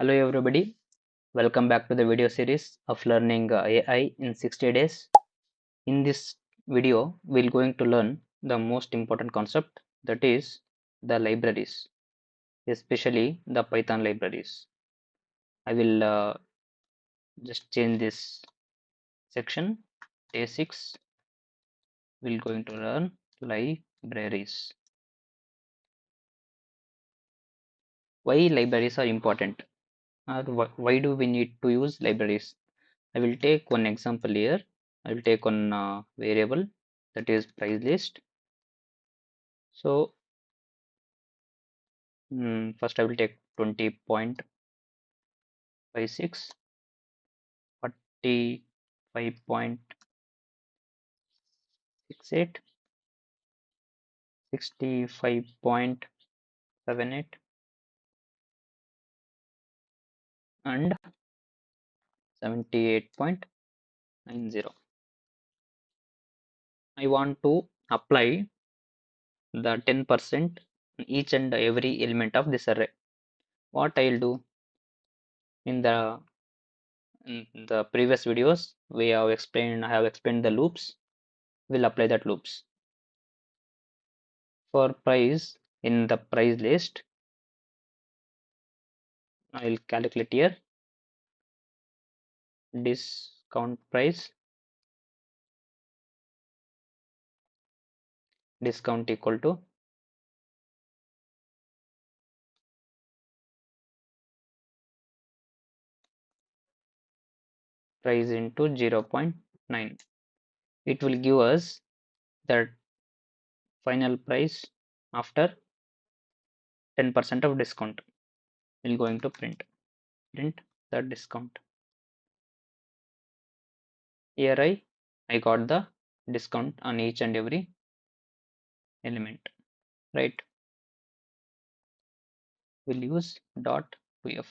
Hello everybody, welcome back to the video series of learning AI in 60 days. In this video, we're going to learn the most important concept, that is the libraries, especially the Python libraries. I will just change this section. Day 6, we're going to learn libraries. Why libraries are important, or why do we need to use libraries? I will take one example here. I will take one variable, that is price list. So first I will take 20.56, 45.68, 65.78 and 78.90. I want to apply the 10% on each and every element of this array. What I'll do, in the previous videos I have explained the loops. We'll apply that loops. For price, in the price list, I'll calculate here discount price, discount equal to price into 0.9. It will give us the final price after 10% of discount. We're going to print the discount. Here I got the discount on each and every element, right? We'll use dot .pf,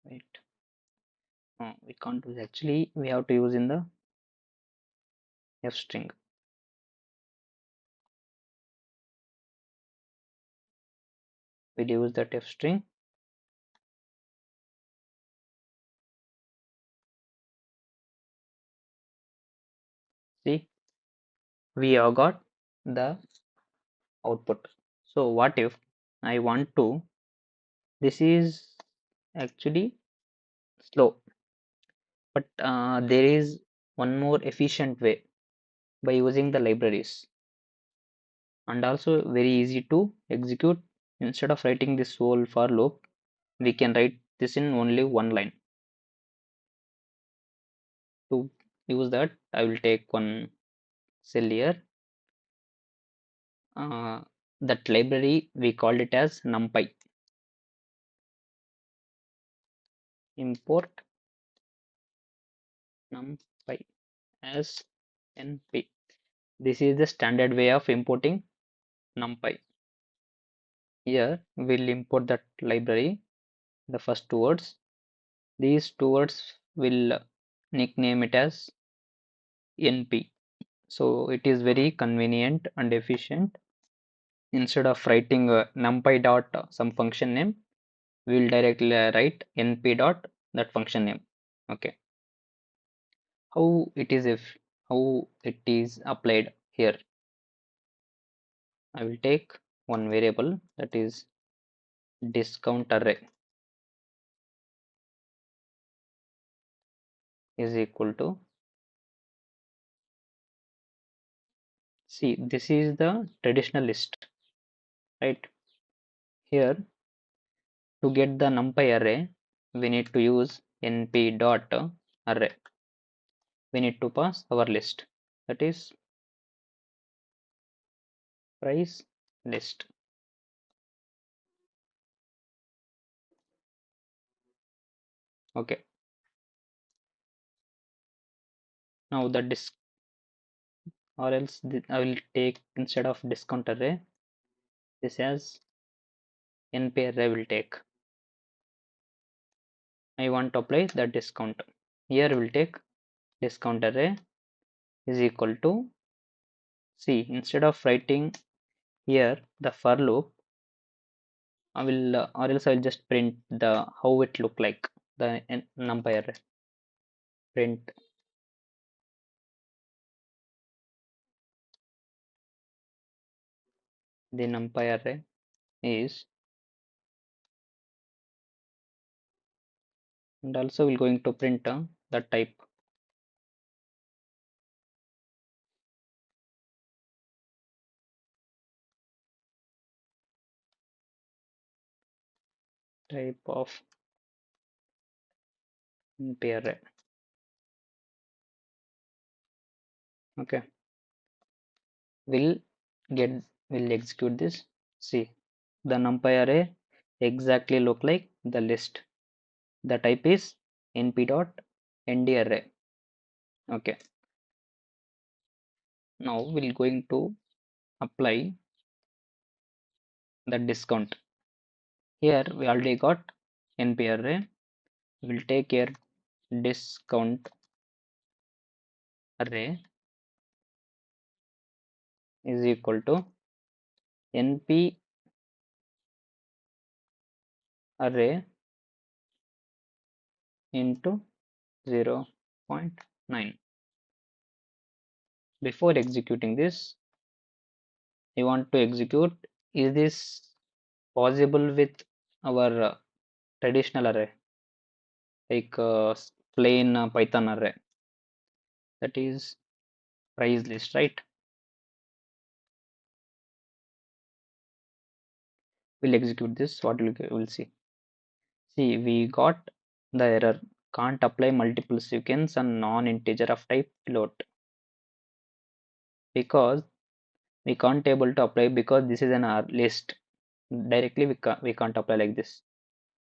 right? We can't use, actually we have to use in the f string. We'll use that f string. See, we have got the output. So what if I want to, this is actually slow, but there is one more efficient way by using the libraries, and also very easy to execute. Instead of writing this whole for loop, we can write this in only one line. To use that, I will take one cell here. That library, we called it as NumPy. Import NumPy as np. This is the standard way of importing NumPy. Here we'll import that library, the first two words. These two words will nickname it as np. So it is very convenient and efficient. Instead of writing numpy dot some function name, we will directly write np dot that function name. Okay. How it is, if how it is applied here? I will take one variable, that is discount array, is equal to, see, this is the traditional list, right? Here, to get the numpy array, we need to use np dot array. We need to pass our list, that is price list. Okay. Now the disc, or else I will take, instead of discount array, this as np array will take. I want to apply the discount. Here we will take discount array is equal to, see, instead of writing here the for loop, I will or else I will just print the how it look like the NumPy array. Print the NumPy array is, and also we're going to print the type of NumPy array. Okay, we'll get we'll execute this. See, the NumPy array exactly look like the list. The type is np.nd array. Okay, now we're going to apply the discount. Here we already got np array. We'll take here discount array is equal to np array into 0.9. Before executing this, I want to execute, is this possible with our traditional array, like plain Python array, that is price list, right? We'll execute this. What we'll see. See, we got the error. Can't apply multiple sequence and non-integer of type float, because we can't able to apply because this is an list. Directly we can't apply like this.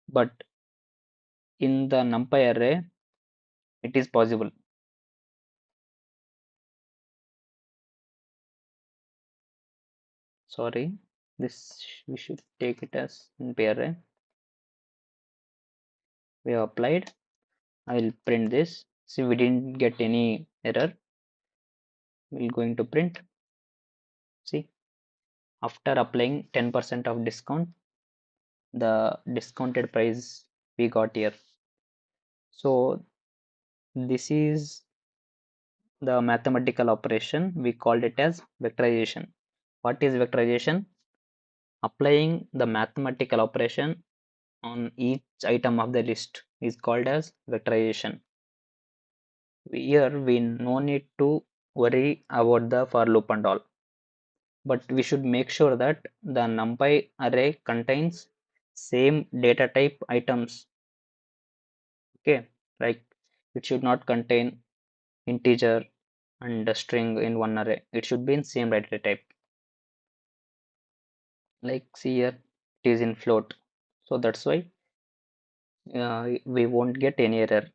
But in the NumPy array, it is possible. Sorry, this we should take it as NumPy array. We have applied. I will print this. See, we didn't get any error. We're going to print. See, after applying 10% of discount, the discounted price we got here. So this is the mathematical operation. We called it as vectorization. What is vectorization? Applying the mathematical operation on each item of the list is called as vectorization. Here we no need to worry about the for loop and all, but we should make sure that the NumPy array contains same data type items. Okay, like it should not contain integer and a string in one array. It should be in same data type. Like see here, it is in float, so that's why we won't get any error.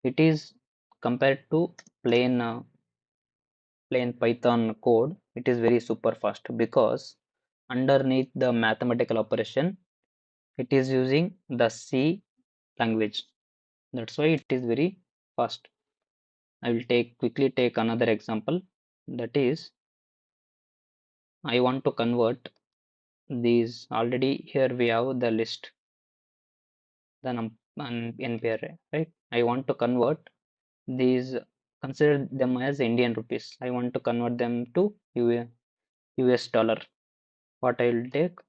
It is compared to plain Python code, it is very super fast, because underneath the mathematical operation, it is using the C language. That's why it is very fast. I will quickly take another example. That is, I want to convert these. Already here we have the list, the NP array, right? I want to convert these, consider them as Indian rupees. I want to convert them to US dollar. What I will take,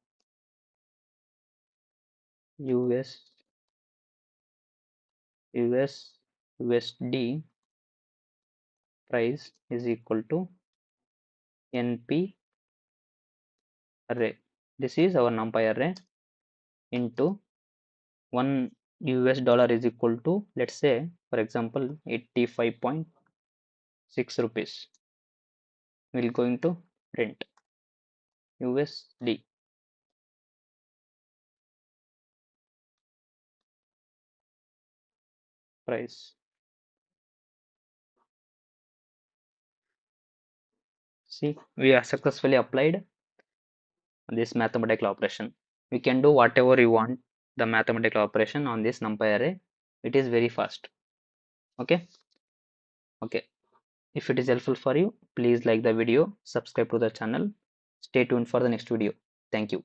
US USD price is equal to NP array. This is our NumPy array into 1 US dollar is equal to, let's say, for example, 85.6 rupees. We're going to print USD price. See, we have successfully applied this mathematical operation. We can do whatever you want the mathematical operation on this NumPy array. It is very fast. Okay. If it is helpful for you, please like the video, subscribe to the channel. Stay tuned for the next video. Thank you.